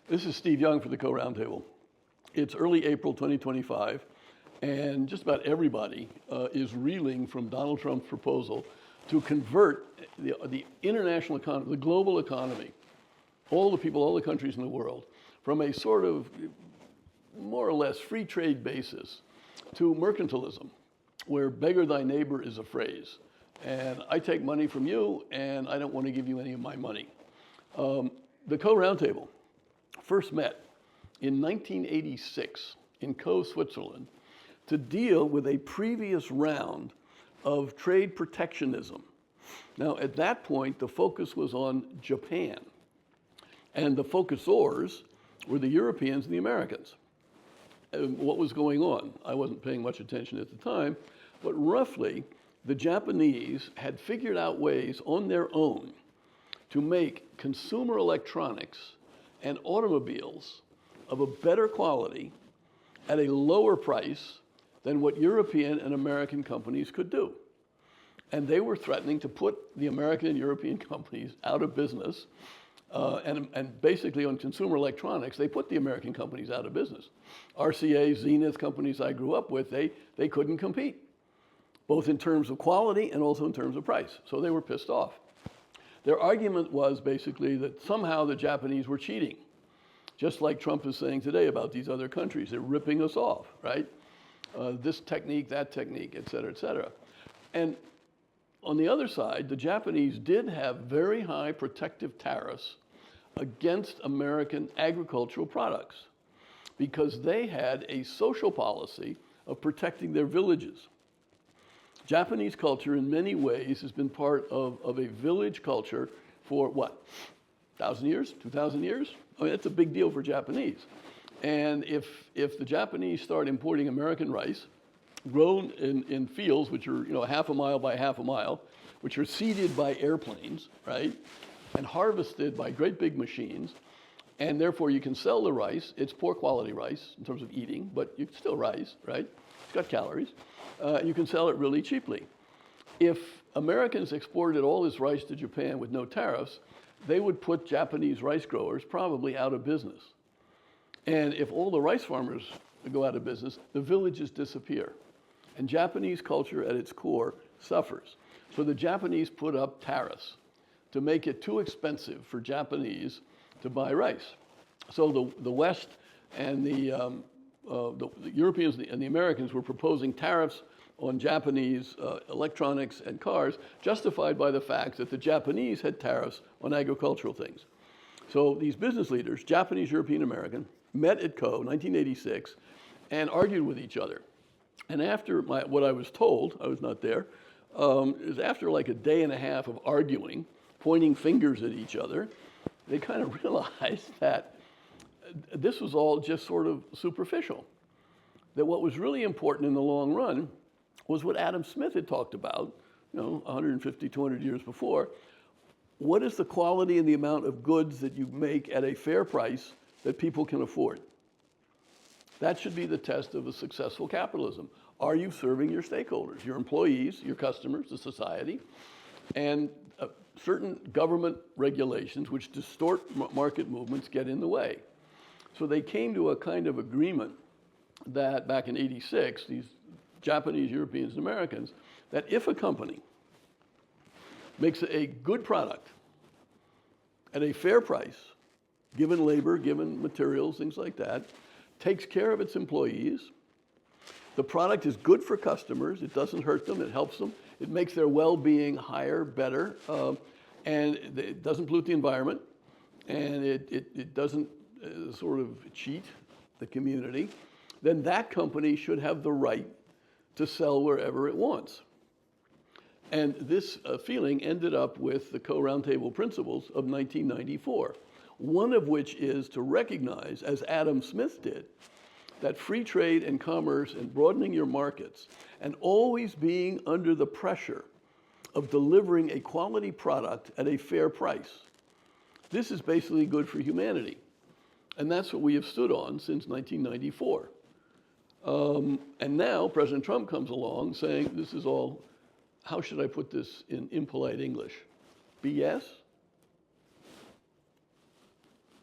This is Steve Young for the Co-Roundtable. It's early April 2025, and just about everybody is reeling from Donald Trump's proposal to convert the international economy, the global economy, all the people, all the countries in the world, from a sort of more or less free trade basis to mercantilism, where beggar thy neighbor is a phrase. And I take money from you, and I don't want to give you any of my money. The Co-Roundtable first met in 1986 in Caux, Switzerland, to deal with a previous round of trade protectionism. Now, at that point, the focus was on Japan, and the focusors were the Europeans and the Americans. What was going on? I wasn't paying much attention at the time, but roughly, the Japanese had figured out ways on their own to make consumer electronics and automobiles of a better quality at a lower price than what European and American companies could do. And they were threatening to put the American and European companies out of business. And basically on consumer electronics, they put the American companies out of business. RCA, Zenith, companies I grew up with, they couldn't compete, both in terms of quality and also in terms of price. So they were pissed off. Their argument was basically that somehow the Japanese were cheating, just like Trump is saying today about these other countries. They're ripping us off, right? This technique, that technique, et cetera, et cetera. And on the other side, the Japanese did have very high protective tariffs against American agricultural products because they had a social policy of protecting their villages. Japanese culture in many ways has been part of a village culture for what, 1,000 years, 2,000 years? I mean, that's a big deal for Japanese. And if the Japanese start importing American rice, grown in fields which are half a mile by half a mile, which are seeded by airplanes, right, and harvested by great big machines, and therefore you can sell the rice. It's poor quality rice in terms of eating, but it's still rice, right? It's got calories. You can sell it really cheaply. If Americans exported all this rice to Japan with no tariffs, they would put Japanese rice growers probably out of business. And if all the rice farmers go out of business, the villages disappear. And Japanese culture at its core suffers. So the Japanese put up tariffs to make it too expensive for Japanese to buy rice. So the West and the Europeans and the Americans were proposing tariffs on Japanese electronics and cars, justified by the fact that the Japanese had tariffs on agricultural things. So these business leaders, Japanese, European, American, met at Co. 1986 and argued with each other. And after what I was told, I was not there, is after like a day and a half of arguing, pointing fingers at each other, they kind of realized that this was all just sort of superficial. That what was really important in the long run was what Adam Smith had talked about, 150, 200 years before. What is the quality and the amount of goods that you make at a fair price that people can afford? That should be the test of a successful capitalism. Are you serving your stakeholders, your employees, your customers, the society? And certain government regulations which distort market movements get in the way. So they came to a kind of agreement that back in '86, these Japanese, Europeans, and Americans, that if a company makes a good product at a fair price, given labor, given materials, things like that, takes care of its employees, the product is good for customers, it doesn't hurt them, it helps them, it makes their well-being higher, better, and it doesn't pollute the environment, and it doesn't sort of cheat the community, then that company should have the right to sell wherever it wants. And this feeling ended up with the Co-Roundtable principles of 1994, one of which is to recognize, as Adam Smith did, that free trade and commerce and broadening your markets and always being under the pressure of delivering a quality product at a fair price. This is basically good for humanity. And that's what we have stood on since 1994. And now President Trump comes along saying this is all, how should I put this in impolite English? BS?